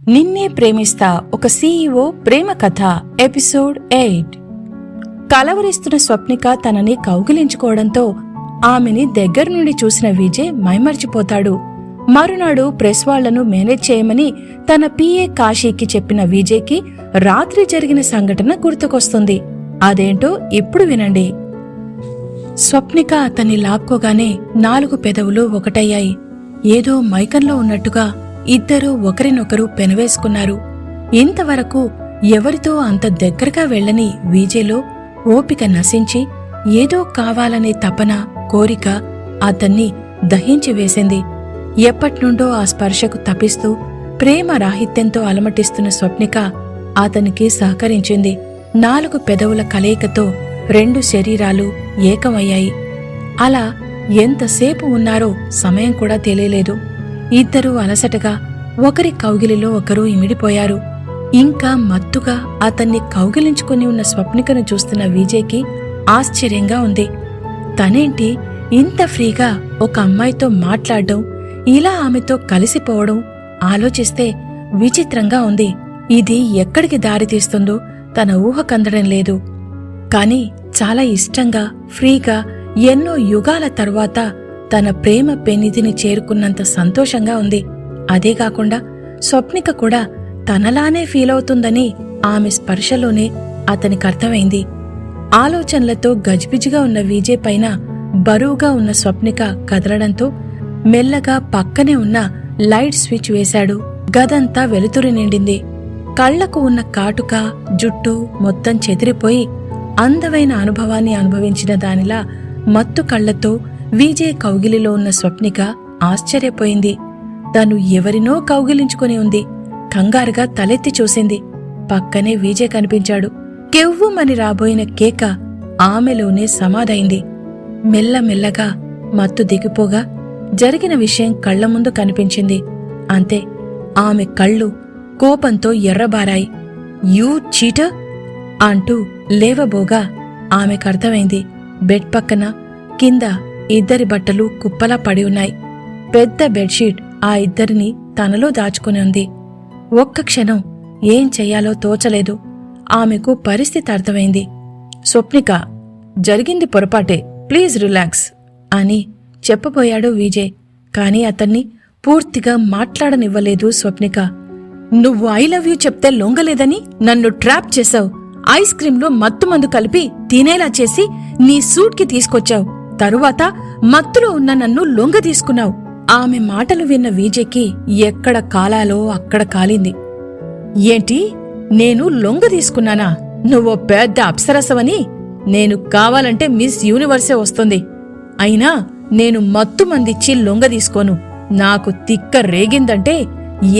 నిన్నే ప్రేమిస్తా ఒక సీఈఓ ప్రేమ కథ ఎపిసోడ్ 8. కలవరిస్తున్న స్వప్నిక తనని కౌగిలించుకోవడంతో ఆమెని దగ్గర నుండి చూసిన విజయ్ మైమర్చిపోతాడు. మరునాడు ప్రెస్ వాళ్లను మేనేజ్ చేయమని తన పిఏ కాశీకి చెప్పిన విజయ్కి రాత్రి జరిగిన సంఘటన గుర్తుకొస్తుంది. అదేంటో ఇప్పుడు వినండి. స్వప్నిక అతన్ని లాక్కోగానే 4 పెదవులు ఒకటయ్యాయి. ఏదో మైకంలో ఉన్నట్టుగా ఇద్దరూ ఒకరినొకరు పెనవేసుకున్నారు. ఇంతవరకు ఎవరితో అంత దగ్గరగా వెళ్లని విజయ్లో ఓపిక నశించి ఏదో కావాలనే తపన, కోరిక అతన్ని దహించి వేసింది. ఎప్పట్నుండో ఆ స్పర్శకు తపిస్తూ ప్రేమ రాహిత్యంతో అలమటిస్తున్న స్వప్నిక అతనికి సహకరించింది. 4 పెదవుల కలయికతో 2 శరీరాలు ఏకమయ్యాయి. అలా ఎంతసేపు ఉన్నారో సమయం కూడా తెలియలేదు. ఇద్దరూ అలసటగా ఒకరి కౌగిలిలో ఒకరు ఇమిడిపోయారు. ఇంకా మత్తుగా అతన్ని కౌగిలించుకుని ఉన్న స్వప్నికను చూస్తున్న విజయ్కి ఆశ్చర్యంగా ఉంది. తనేంటి ఇంత ఫ్రీగా ఒక అమ్మాయితో మాట్లాడడం, ఇలా ఆమెతో కలిసిపోవడం ఆలోచిస్తే విచిత్రంగా ఉంది. ఇది ఎక్కడికి దారితీస్తుందో తన ఊహ కందడం లేదు. కాని చాలా ఇష్టంగా, ఫ్రీగా ఎన్నో యుగాల తర్వాత తన ప్రేమ పెన్నిధిని చేరుకున్నంత సంతోషంగా ఉంది. అదేకాకుండా స్వప్నిక కూడా తనలానే ఫీలవుతుందని ఆమె స్పర్శలోనే అతనికర్థమైంది. ఆలోచనలతో గజిబిజిగా ఉన్న విజయ్ పైన బరువుగా ఉన్న స్వప్నిక కదలడంతో మెల్లగా పక్కనే ఉన్న లైట్ స్విచ్ వేశాడు. గదంతా వెలుతురు నిండింది. కళ్లకు ఉన్న కాటుక, జుట్టు మొత్తం చెదిరిపోయి అందమైన అనుభవాన్ని అనుభవించిన దానిలా మత్తు కళ్లతో విజయ్ కౌగిలిలో ఉన్న స్వప్నిక ఆశ్చర్యపోయింది. తను ఎవరినో కౌగిలించుకుని ఉంది. కంగారుగా తలెత్తి చూసింది. పక్కనే విజయ్ కనిపించాడు. కెవ్వుమని రాబోయిన కేక ఆమెలోనే సమాధైంది. మెల్లమెల్లగా మత్తు దిగిపోగా జరిగిన విషయం కళ్ల ముందు కనిపించింది. అంతే, ఆమె కళ్ళు కోపంతో ఎర్రబారాయి. యూ చీటర్ అంటూ లేవబోగా ఆమెకర్థమైంది. బెడ్ పక్కన కింద ఇద్దరి బట్టలు కుప్పలా పడి ఉన్నాయి. పెద్ద బెడ్షీట్ ఆ ఇద్దరిని తనలో దాచుకుని ఉంది. ఒక్క క్షణం ఏం చెయ్యాలో తోచలేదు. ఆమెకు పరిస్థితి అర్థమైంది. స్వప్నిక, జరిగింది పొరపాటే, ప్లీజ్ రిలాక్స్ అని చెప్పబోయాడు విజయ్. కాని అతన్ని పూర్తిగా మాట్లాడనివ్వలేదు స్వప్నిక. నువ్వు ఐ లవ్ యూ చెప్తే లొంగలేదని నన్ను ట్రాప్ చేశావు. ఐస్ క్రీంలో మత్తుమందు కలిపి తినేలా చేసి నీ సూట్కి తీసుకొచ్చావు. తరువాత మత్తులో ఉన్న నన్ను లొంగ తీసుకున్నావు. ఆమె మాటలు విన్న విజయ్కి ఎక్కడ కాలాలో అక్కడ కాలింది. ఏంటి, నేను లొంగ తీసుకున్నానా? నువ్వో పెద్ద అప్సరసవని. నేను కావాలంటే మిస్ యూనివర్సే వస్తుంది. అయినా నేను మత్తు మందిచ్చి లొంగ తీసుకోను. నాకు తిక్క రేగిందంటే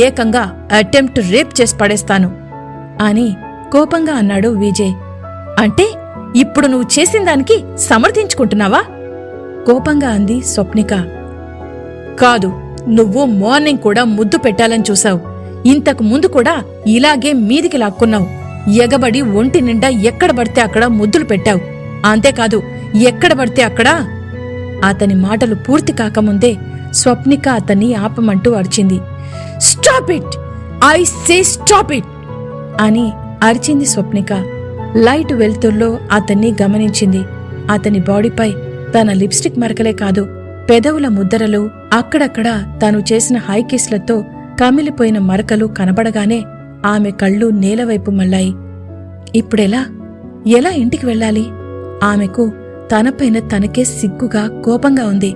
ఏకంగా అటెంప్ట్ రేప్ చేసి పడేస్తాను అని కోపంగా అన్నాడు విజయ్. అంటే ఇప్పుడు నువ్వు చేసిన దానికి సమర్థించుకుంటున్నావా? కోపంగా అంది స్వప్నిక. కాదు, నువ్వు మార్నింగ్ కూడా ముద్దు పెట్టాలని చూశావు. ఇంతకు ముందు కూడా ఇలాగే మీదికి లాక్కున్నావు. ఎగబడి ఒంటి నిండా ఎక్కడ పడితే అక్కడ ముద్దులు పెట్టావు. అంతేకాదు, ఎక్కడ పడితే అక్కడ. అతని మాటలు పూర్తి కాకముందే స్వప్నిక అతన్ని ఆపమంటూ అరిచింది. Stop it, I say stop it అని అరిచింది స్వప్నిక. లైట్ వెలుతుర్లో అతన్ని గమనించింది. అతని బాడీపై తన లిప్స్టిక్ మరకలే కాదు, పెదవుల ముద్దరలు, అక్కడక్కడ తాను చేసిన హైకిస్లతో కమిలిపోయిన మరకలు కనబడగానే ఆమె కళ్ళు నేలవైపు మళ్ళాయి. ఇప్పుడెలా? ఎలా ఇంటికి వెళ్ళాలి? ఆమెకు తనపైన తనకే సిగ్గుగా, కోపంగా ఉంది.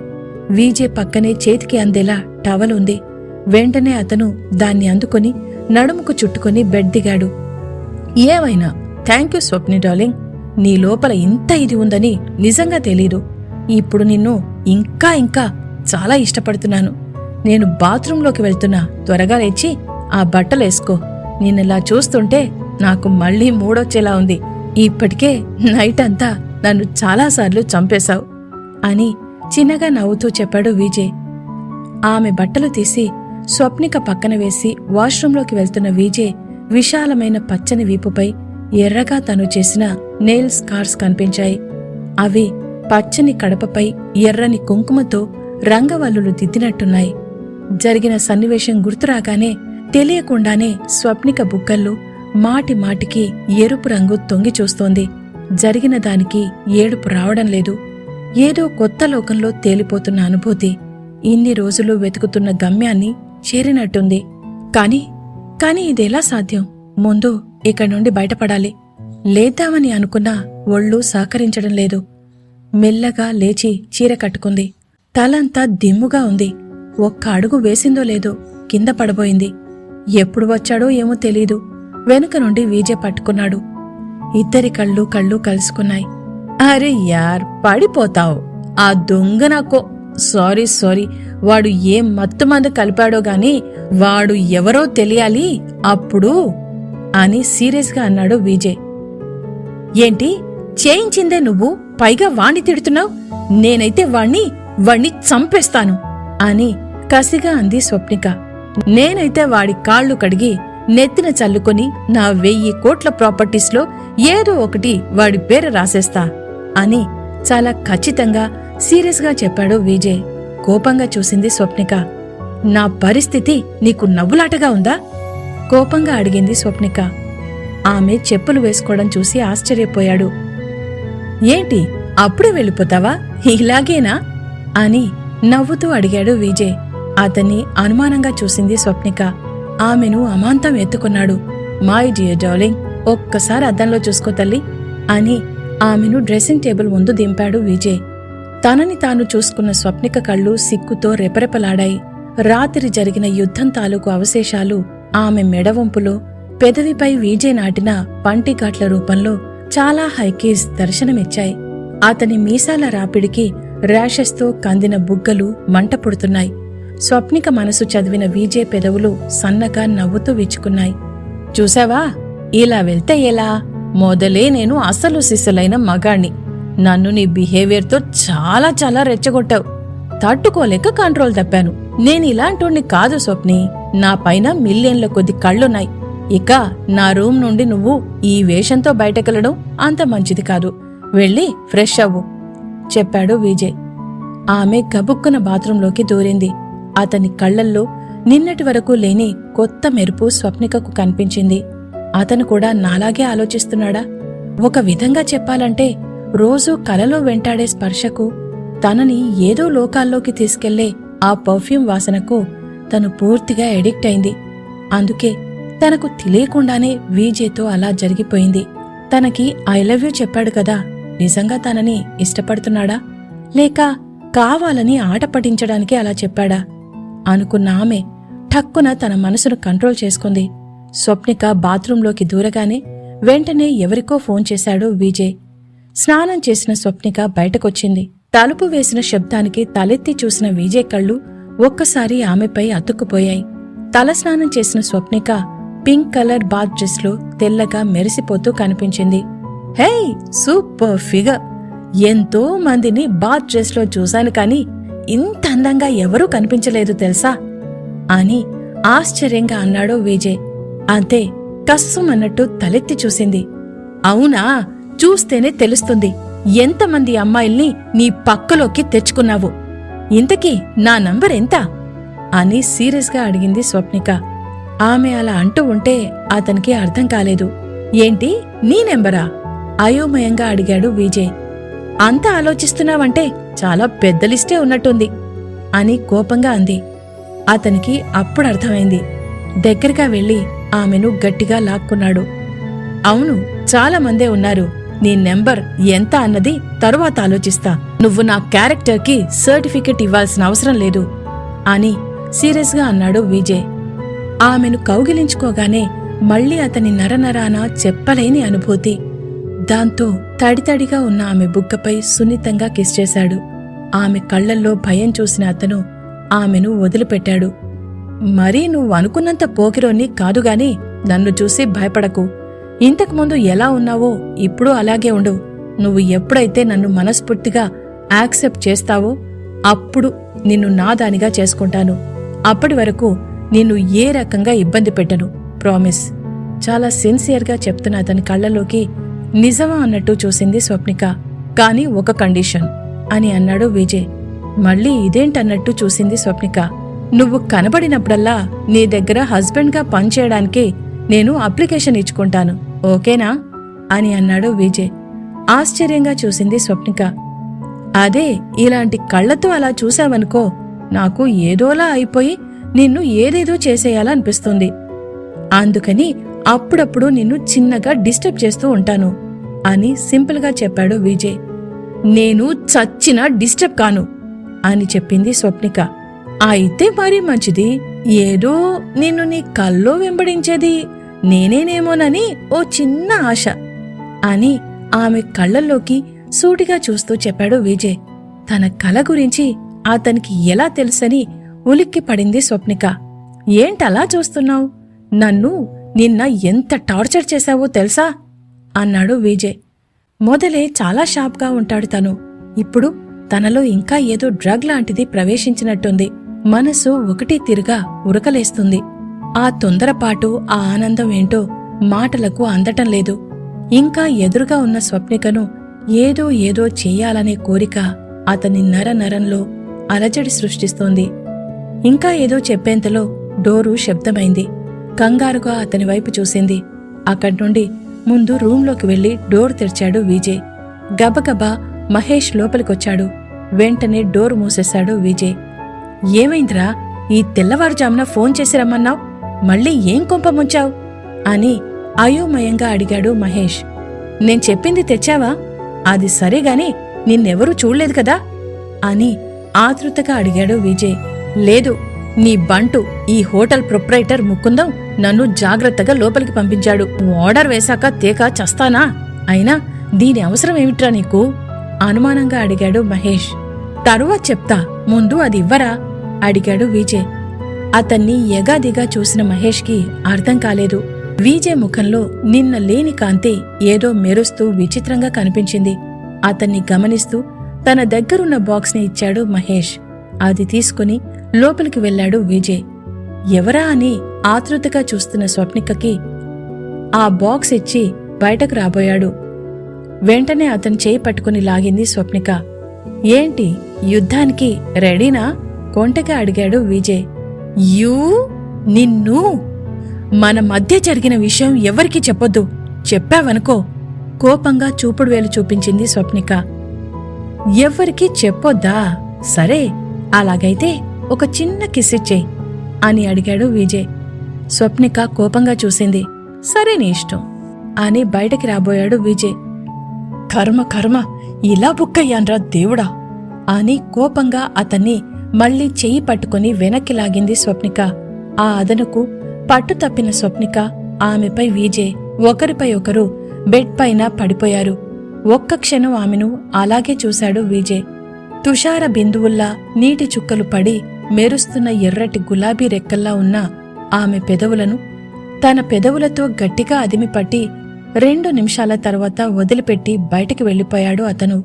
విజయ్ పక్కనే చేతికి అందేలా టవల్ ఉంది. వెంటనే అతను దాన్ని అందుకొని నడుముకు చుట్టుకొని బెడ్ దిగాడు. ఏమైనా థ్యాంక్ యూ స్వప్ని డార్లింగ్. నీ లోపల ఇంత ఇది ఉందని నిజంగా తెలీదు. ఇప్పుడు నిన్ను ఇంకా ఇంకా చాలా ఇష్టపడుతున్నాను. నేను బాత్రూంలోకి వెళ్తున్నా, త్వరగా లేచి ఆ బట్టలేసుకో. నిన్నలా చూస్తుంటే నాకు మళ్లీ మూడొచ్చేలా ఉంది. ఇప్పటికే నైట్ అంతా నన్ను చాలాసార్లు చంపేశావు అని చిన్నగా నవ్వుతూ చెప్పాడు విజయ్. ఆమె బట్టలు తీసి స్వప్నిక పక్కన వేసి వాష్రూంలోకి వెళ్తున్న విజయ్ విశాలమైన పచ్చని వీపుపై ఎర్రగా తను చేసిన నెయిల్ స్కార్స్ కనిపించాయి. అవి పచ్చని కడపపై ఎర్రని కుంకుమతో రంగవల్లులు దిద్దినట్టున్నాయి. జరిగిన సన్నివేశం గుర్తురాగానే తెలియకుండానే స్వప్నిక బుగ్గల్లో మాటి మాటికి ఎరుపు రంగు తొంగి చూస్తోంది. జరిగిన దానికి ఏడుపు రావడం లేదు. ఏదో కొత్త లోకంలో తేలిపోతున్న అనుభూతి. ఇన్ని రోజులు వెతుకుతున్న గమ్యాన్ని చేరినట్టుంది. కాని ఇదెలా సాధ్యం? ముందు ఇక్కడి నుండి బయటపడాలి. లేద్దామని అనుకున్నా ఒళ్ళు సహకరించడం లేదు. మెల్లగా లేచి చీర కట్టుకుంది. తలంతా దిమ్ముగా ఉంది. ఒక్క అడుగు వేసిందో లేదో కింద పడబోయింది. ఎప్పుడు వచ్చాడో ఏమో తెలీదు. వెనుక నుండి వీజే పట్టుకున్నాడు. ఇద్దరి కళ్ళు కలుసుకున్నాయి. అరే యార్, పడిపోతావు. ఆ దొంగ నాకో సారీ వాడు ఏం మత్తుమందు కలిపాడో గాని వాడు ఎవరో తెలియాలి అప్పుడు అని సీరియస్గా అన్నాడు విజయ్. ఏంటి చేయించిందే నువ్వు, పైగా వాణ్ణి తిడుతున్నావు? నేనైతే వాణ్ణి చంపేస్తాను అని కసిగా అంది స్వప్నిక. నేనైతే వాడి కాళ్లు కడిగి నెత్తిన చల్లుకొని నా 1000 కోట్ల ప్రాపర్టీస్లో ఏదో ఒకటి వాడి పేరు రాసేస్తా అని చాలా ఖచ్చితంగా సీరియస్గా చెప్పాడు విజయ్. కోపంగా చూసింది స్వప్నిక. నా పరిస్థితి నీకు నవ్వులాటగా ఉందా? కోపంగా అడిగింది స్వప్నిక. ఆమె చెప్పులు వేసుకోవడం చూసి ఆశ్చర్యపోయాడు. ఏంటి అప్పుడే వెళ్ళిపోతావా? ఇలాగేనా అని నవ్వుతూ అడిగాడు విజయ్. అతన్ని అనుమానంగా చూసింది స్వప్నిక. ఆమెను అమాంతం ఎత్తుకున్నాడు. మై డియర్ డార్లింగ్, ఒక్కసారి అద్దంలో చూసుకో తల్లి అని ఆమెను డ్రెస్సింగ్ టేబుల్ ముందు దింపాడు విజయ్. తనని తాను చూసుకున్న స్వప్నిక కళ్ళు సిగ్గుతో రెపరెపలాడాయి. రాత్రి జరిగిన యుద్ధం తాలూకు అవశేషాలు ఆమె మెడవంపులో, పెదవిపై విజయ్ నాటిన పంటిఘాట్ల రూపంలో చాలా హైకీస్ దర్శనమిచ్చాయి. అతని మీసాల రాపిడికి ర్యాషెస్తో కందిన బుగ్గలు మంట పుడుతున్నాయి. స్వప్నిక మనసు చదివిన విజయ్ పెదవులు సన్నగా నవ్వుతూ విచ్చుకున్నాయి. చూసావా, ఇలా వెళ్తే ఎలా? మొదలే నేను అసలు సిస్సలైన మగాణ్ణి. నన్ను నీ బిహేవియర్తో చాలా రెచ్చగొట్టావు. తట్టుకోలేక కంట్రోల్ తప్పాను. నేనిలాంటోణ్ణి కాదు స్వప్ని. నా పైన మిలియన్ల కొద్ది కళ్ళున్నాయి. ఇక నా రూమ్ నుండి నువ్వు ఈ వేషంతో బయటకెళ్లడం అంత మంచిది కాదు. వెళ్ళి ఫ్రెష్ అవ్వు చెప్పాడు విజయ్. ఆమె గబుక్కున బాత్రూంలోకి దూరింది. అతని కళ్లల్లో నిన్నటి వరకు లేని కొత్త మెరుపు స్వప్నికకు కనిపించింది. అతను కూడా నాలాగే ఆలోచిస్తున్నాడా? ఒక విధంగా చెప్పాలంటే రోజూ కలలో వెంటాడే స్పర్శకు, తనని ఏదో లోకాల్లోకి తీసుకెళ్లే ఆ పర్ఫ్యూమ్ వాసనకు తను పూర్తిగా ఎడిక్ట్ అయింది. అందుకే తనకు తెలియకుండానే విజయ్తో అలా జరిగిపోయింది. తనకి ఐ లవ్ యూ చెప్పాడు కదా, నిజంగా తనని ఇష్టపడుతున్నాడా లేక కావాలని ఆట పట్టించడానికి అలా చెప్పాడా అనుకున్న ఆమె ఠక్కున తన మనసును కంట్రోల్ చేసుకుంది. స్వప్నిక బాత్రూంలోకి దూరగానే వెంటనే ఎవరికో ఫోన్ చేశాడు విజయ్. స్నానం చేసిన స్వప్నిక బయటకొచ్చింది. తలుపు వేసిన శబ్దానికి తలెత్తి చూసిన విజయ్ కళ్ళు ఒక్కసారి ఆమెపై అతుక్కుపోయాయి. తలస్నానం చేసిన స్వప్నిక పింక్ కలర్ బాత్ డ్రెస్లో తెల్లగా మెరిసిపోతూ కనిపించింది. హే, సూపర్ ఫిగర్! ఎంతో మందిని బాత్ డ్రెస్లో చూశాను కాని ఇంత అందంగా ఎవరూ కనిపించలేదు తెలుసా అని ఆశ్చర్యంగా అన్నాడు విజయ్. అంతే, కస్సుమన్నట్టు తలెత్తి చూసింది. అవునా, చూస్తేనే తెలుస్తుంది ఎంతమంది అమ్మాయిల్ని నీ పక్కలోకి తెచ్చుకున్నావు. ఇంతకీ నా నంబర్ ఎంత అని సీరియస్గా అడిగింది స్వప్నిక. ఆమె అలా అంటూ ఉంటే అతనికి అర్థం కాలేదు. ఏంటి నీ నెంబరా అయోమయంగా అడిగాడు విజయ్. అంత ఆలోచిస్తున్నావంటే చాలా పెద్ద లిస్టే ఉన్నట్టుంది అని కోపంగా అంది. అతనికి అప్పుడర్థమైంది. దగ్గరగా వెళ్లి ఆమెను గట్టిగా లాక్కున్నాడు. అవును, చాలా మందే ఉన్నారు. నీ నెంబర్ ఎంత అన్నది తరువాత ఆలోచిస్తా. నువ్వు నా క్యారెక్టర్కి సర్టిఫికెట్ ఇవ్వాల్సిన అవసరం లేదు అని సీరియస్గా అన్నాడు విజయ్. ఆమెను కౌగిలించుకోగానే మళ్లీ అతని నరనరాన చెప్పలేని అనుభూతి. దాంతో తడితడిగా ఉన్న ఆమె బుగ్గపై సున్నితంగా కిస్ చేశాడు. ఆమె కళ్లల్లో భయం చూసిన అతను ఆమెను వదిలిపెట్టాడు. మరీ నువ్వు అనుకున్నంత పోకిరోన్ని కాదుగాని నన్ను చూసి భయపడకు. ఇంతకుముందు ఎలా ఉన్నావో ఇప్పుడు అలాగే ఉండు. నువ్వు ఎప్పుడైతే నన్ను మనస్ఫూర్తిగా యాక్సెప్ట్ చేస్తావో అప్పుడు నిన్ను నాదానిగా చేసుకుంటాను. అప్పటి వరకు నిన్ను ఏ రకంగా ఇబ్బంది పెట్టను, ప్రామిస్. చాలా సిన్సియర్గా చెప్తున్న అతని కళ్లలోకి నిజమా అన్నట్టు చూసింది స్వప్నిక. కాని ఒక కండిషన్ అని అన్నాడు విజయ్. మళ్ళీ ఇదేంటన్నట్టు చూసింది స్వప్నిక. నువ్వు కనబడినప్పుడల్లా నీ దగ్గర హస్బెండ్గా పనిచేయడానికి నేను అప్లికేషన్ ఇచ్చుకుంటాను, ఓకేనా అని అన్నాడు విజయ్. ఆశ్చర్యంగా చూసింది స్వప్నిక. అదే ఇలాంటి కళ్లతో అలా చూశావనుకో నాకు ఏదోలా అయిపోయి నిన్ను ఏదేదో చేసేయాలనిపిస్తుంది. అందుకని అప్పుడప్పుడు నిన్ను చిన్నగా డిస్టర్బ్ చేస్తూ ఉంటాను అని సింపుల్గా చెప్పాడు విజయ్. నేను చచ్చినా డిస్టర్బ్ కాను అని చెప్పింది స్వప్నిక. అయితే మరీ మంచిది. ఏదో నిన్ను నీ కల్లో వెంబడించేది నేనేనేమోనని ఓ చిన్న ఆశ అని ఆమె కళ్లల్లోకి సూటిగా చూస్తూ చెప్పాడు విజయ్. తన కల గురించి అతనికి ఎలా తెలుసని ఉలిక్కి పడింది స్వప్నిక. ఏంటలా చూస్తున్నావు? నన్ను నిన్న ఎంత టార్చర్ చేశావో తెలుసా అన్నాడు విజయ్. మొదలే చాలా షార్ప్గా ఉంటాడు తను. ఇప్పుడు తనలో ఇంకా ఏదో డ్రగ్ లాంటిది ప్రవేశించినట్టుంది. మనసు ఒకటి తిరుగా ఉరకలేస్తుంది. ఆ తొందరపాటు, ఆ ఆనందం ఏంటో మాటలకు అందటం లేదు. ఇంకా ఎదురుగా ఉన్న స్వప్నికను ఏదో ఏదో చెయ్యాలనే కోరిక అతని నరంలో అలజడి సృష్టిస్తోంది. ఇంకా ఏదో చెప్పేంతలో డోరు శబ్దమైంది. కంగారుగా అతని వైపు చూసింది. అక్కడ్నుండి ముందు రూంలోకి వెళ్లి డోర్ తెరిచాడు విజయ్. గబగబా మహేష్ లోపలికొచ్చాడు. వెంటనే డోరు మూసేశాడు విజయ్. ఏమైందిరా, ఈ తెల్లవారుజామున ఫోన్ చేసి రమ్మన్నావ్? మళ్ళీ ఏం కొంప ముంచావ్ అని అయోమయంగా అడిగాడు మహేష్. నేను చెప్పింది తెచ్చావా? అది సరేగాని నిన్నెవరూ చూడలేదు కదా అని ఆతృతగా అడిగాడు విజయ్. లేదు, నీ బంటు ఈ హోటల్ ప్రొప్రైటర్ ముకుందం నన్ను జాగ్రత్తగా లోపలికి పంపించాడు. ఆర్డర్ వేశాక తేక చస్తానా? అయినా దీని అవసరం ఏమిట్రా నీకు? అనుమానంగా అడిగాడు మహేష్. తరువాత చెప్తా, ముందు అది ఇవ్వరా అడిగాడు విజయ్. అతన్ని ఎగాదిగా చూసిన మహేష్కి అర్థం కాలేదు. విజయ్ ముఖంలో నిన్న లేని కాంతి ఏదో మెరుస్తూ విచిత్రంగా కనిపించింది. అతన్ని గమనిస్తూ తన దగ్గరున్న బాక్స్ని ఇచ్చాడు మహేష్. అది తీసుకుని లోపలికి వెళ్లాడు విజయ్. ఎవరా అని ఆతృతగా చూస్తున్న స్వప్నికకి ఆ బాక్స్ ఇచ్చి బయటకు రాబోయాడు. వెంటనే అతని చేయి పట్టుకుని లాగింది స్వప్నిక. ఏంటి, యుద్ధానికి రెడీనా కొంటగా అడిగాడు విజయ్. నిన్ను మన మధ్య జరిగిన విషయం ఎవరికీ చెప్పొద్దు, చెప్పావనుకో కోపంగా చూపుడు వేలు చూపించింది స్వప్నిక. ఎవ్వరికీ చెప్పొద్దా? సరే, అలాగైతే ఒక చిన్న కిస్ ఇచ్చేయ్ అని అడిగాడు విజయ్. స్వప్నిక కోపంగా చూసింది. సరే నీ ఇష్టం అని బయటకి రాబోయాడు విజయ్. కర్మ ఇలా బుక్కయ్యాన్రా దేవుడా అని కోపంగా అతన్ని మళ్లీ చెయ్యి పట్టుకుని వెనక్కి లాగింది స్వప్నిక. ఆ అదనుకు పట్టు తప్పిన స్వప్నిక, ఆమెపై విజయ్ ఒకరిపై ఒకరు బెడ్ పైన పడిపోయారు. ఒక్క క్షణం ఆమెను అలాగే చూశాడు విజయ్. తుషార బిందువుల్లా నీటి చుక్కలు పడి మెరుస్తున్న ఎర్రటి గులాబీ రెక్కల్లా ఉన్న ఆమె పెదవులను తన పెదవులతో గట్టిగా అదిమిపట్టి 2 నిమిషాల తర్వాత వదిలిపెట్టి బయటికి వెళ్లిపోయాడు అతను.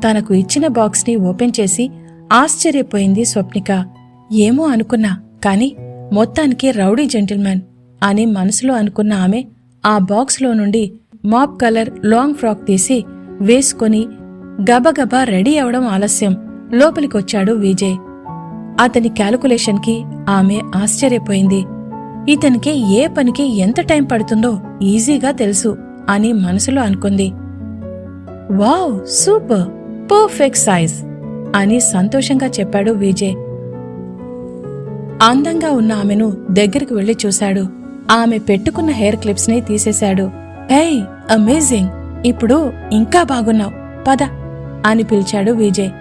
తనకు ఇచ్చిన బాక్స్ని ఓపెన్ చేసి ఆశ్చర్యపోయింది స్వప్నిక. ఏమో అనుకున్నా, కాని మొత్తానికి రౌడీ జెంటిల్మెన్ అని మనసులో అనుకున్న ఆమె ఆ బాక్స్లో నుండి మాప్ కలర్ లాంగ్ ఫ్రాక్ తీసి వేసుకొని గబగబా రెడీ అవడం ఆలస్యం లోపలికొచ్చాడు విజయ్. అతని క్యాలిక్యులేషన్కి ఆమె ఆశ్చర్యపోయింది. ఇతనికి ఏ పనికి ఎంత టైం పడుతుందో ఈజీగా తెలుసు అని మనసులో అనుకుంది. వావ్, సూపర్, పర్ఫెక్ట్ సైజ్ అని సంతోషంగా చెప్పాడు విజయ్. అందంగా ఉన్న ఆమెను దగ్గరికి వెళ్లి చూశాడు. ఆమె పెట్టుకున్న హెయిర్ క్లిప్స్ ని తీసేశాడు. హేయ్, అమేజింగ్, ఇప్పుడు ఇంకా బాగున్నావు, పద అని పిలిచాడు విజయ్.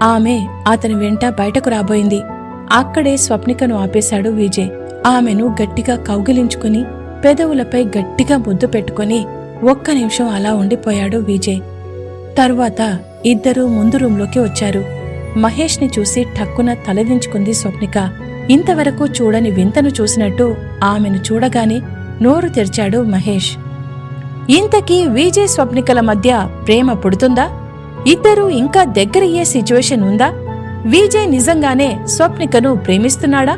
ఆమె అతని వెంట బయటకు రాబోయింది. అక్కడే స్వప్నికను ఆపేశాడు విజయ్. ఆమెను గట్టిగా కౌగిలించుకుని పెదవులపై గట్టిగా ముద్దు పెట్టుకుని 1 నిమిషం అలా ఉండిపోయాడు విజయ్. తరువాత ఇద్దరూ ముందు రూంలోకి వచ్చారు. మహేష్ని చూసి ఠక్కున తలదించుకుంది స్వప్నిక. ఇంతవరకు చూడని వింతను చూసినట్టు ఆమెను చూడగానే నోరు తెరిచాడు మహేష్. ఇంతకీ విజయ్ స్వప్నికల మధ్య ప్రేమ పుడుతుందా? ఇద్దరూ ఇంకా దగ్గరయ్యే సిచ్యువేషన్ ఉందా? విజయ్ నిజంగానే స్వప్నికను ప్రేమిస్తున్నాడా?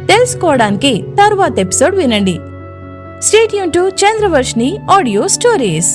తెలుసుకోవడానికి తరువాత ఎపిసోడ్ వినండి. Stay tune to Chandravarshini audio stories.